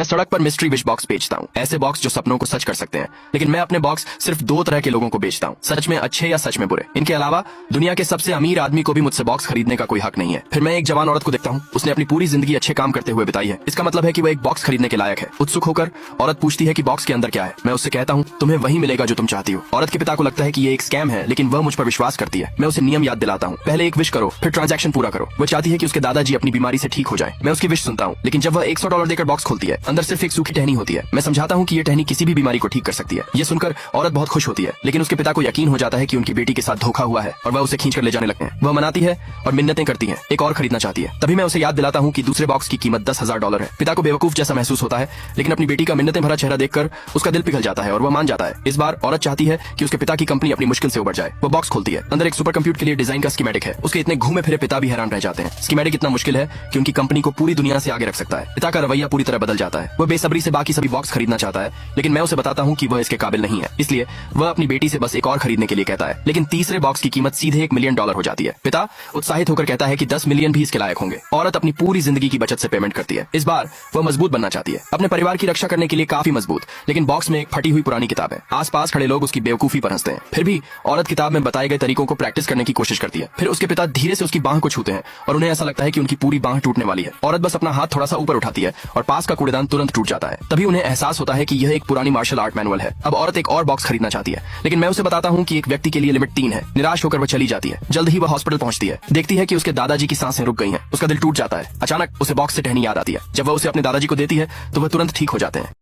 मैं सड़क पर मिस्ट्री विश बॉक्स बेचता हूँ, ऐसे बॉक्स जो सपनों को सच कर सकते हैं। लेकिन मैं अपने बॉक्स सिर्फ 2 तरह के लोगों को बेचता हूँ, सच में अच्छे या सच में बुरे। इनके अलावा दुनिया के सबसे अमीर आदमी को भी मुझसे बॉक्स खरीदने का कोई हक नहीं है। फिर मैं एक जवान औरत को देखता हूँ, उसने अपनी पूरी जिंदगी अच्छे काम करते हुए बिताई है। इसका मतलब है कि वह एक बॉक्स खरीदने के लायक है। उत्सुक होकर औरत पूछती है कि बॉक्स के अंदर क्या है। मैं उससे कहता हूँ, तुम्हें वही मिलेगा जो तुम चाहती हो। औरत के पिता को लगता है कि ये एक स्कैम है, लेकिन वह मुझ पर विश्वास करती है। मैं उसे नियम याद दिलाता हूँ, पहले एक विश करो, फिर ट्रांजैक्शन पूरा करो। वह चाहती है कि उसके दादाजी अपनी बीमारी से ठीक हो जाए। मैं उसकी विश सुनता हूँ, लेकिन जब वह $100 देकर बॉक्स खोलती है, अंदर सिर्फ एक सूखी टहनी होती है। मैं समझाता हूँ कि ये टहनी किसी भी बीमारी को ठीक कर सकती है। ये सुनकर औरत बहुत खुश होती है, लेकिन उसके पिता को यकीन हो जाता है कि उनकी बेटी के साथ धोखा हुआ है और वह उसे खींच कर ले जाने लगते हैं। वह मनाती है और मिन्नतें करती है, एक और खरीदना चाहती है। तभी मैं उसे याद दिलाता हूँ कि दूसरे बॉक्स की कीमत $10,000 है। पिता को बेवकूफ जैसा महसूस होता है, लेकिन अपनी बेटी का मिन्नतें भरा चेहरा देखकर उसका दिल पिघल जाता है और वह मान जाता है। इस बार औरत चाहती है कि उसके पिता की कंपनी अपनी मुश्किल से उबर जाए। वो बॉक्स खोलती है, अंदर एक सुपर कंप्यूटर के लिए डिजाइन का स्कीमेटिक है। उसके इतने घूमे फिरे पिता भी हैरान रह जाते हैं। स्कीमेटिक इतना मुश्किल है कि उनकी कंपनी को पूरी दुनिया से आगे रख सकता है। पिता का रवैया पूरी तरह बदल जाता है। वह बेसब्री से बाकी सभी बॉक्स खरीदना चाहता है, लेकिन मैं उसे बताता हूँ कि वह इसके काबिल नहीं है। इसलिए वह अपनी बेटी से बस एक और खरीदने के लिए कहता है। लेकिन तीसरे बॉक्स की कीमत सीधे $1 मिलियन हो जाती है। पिता उत्साहित होकर कहता है कि 10 मिलियन भी इसके लायक होंगे। औरत अपनी पूरी जिंदगी की बचत से पेमेंट करती है। इस बार वह मजबूत बनना चाहती है, अपने परिवार की रक्षा करने के लिए काफी मजबूत। लेकिन बॉक्स में एक फटी हुई पुरानी किताब है। आसपास खड़े लोग उसकी बेवकूफी पर हंसते हैं। फिर भी औरत किताब में बताए गए तरीकों को प्रैक्टिस करने की कोशिश करती है। फिर उसके पिता धीरे से उसकी बांह को छूते हैं और उन्हें ऐसा लगता है कि उनकी पूरी बांह टूटने वाली है। औरत बस अपना हाथ थोड़ा सा ऊपर उठाती है और पास का कूड़ेदान तुरंत टूट जाता है। तभी उन्हें एहसास होता है कि यह एक पुरानी मार्शल आर्ट मैनुअल है। अब औरत एक और बॉक्स खरीदना चाहती है, लेकिन मैं उसे बताता हूँ कि एक व्यक्ति के लिए लिमिट 3 है। निराश होकर वह चली जाती है। जल्द ही वह हॉस्पिटल पहुंचती है, देखती है कि उसके दादाजी की सांसें रुक गई हैं। उसका दिल टूट जाता है। अचानक उसे बॉक्स से टहनी याद आती है। जब वह उसे अपने दादाजी को देती है तो वह तुरंत ठीक हो जाते हैं।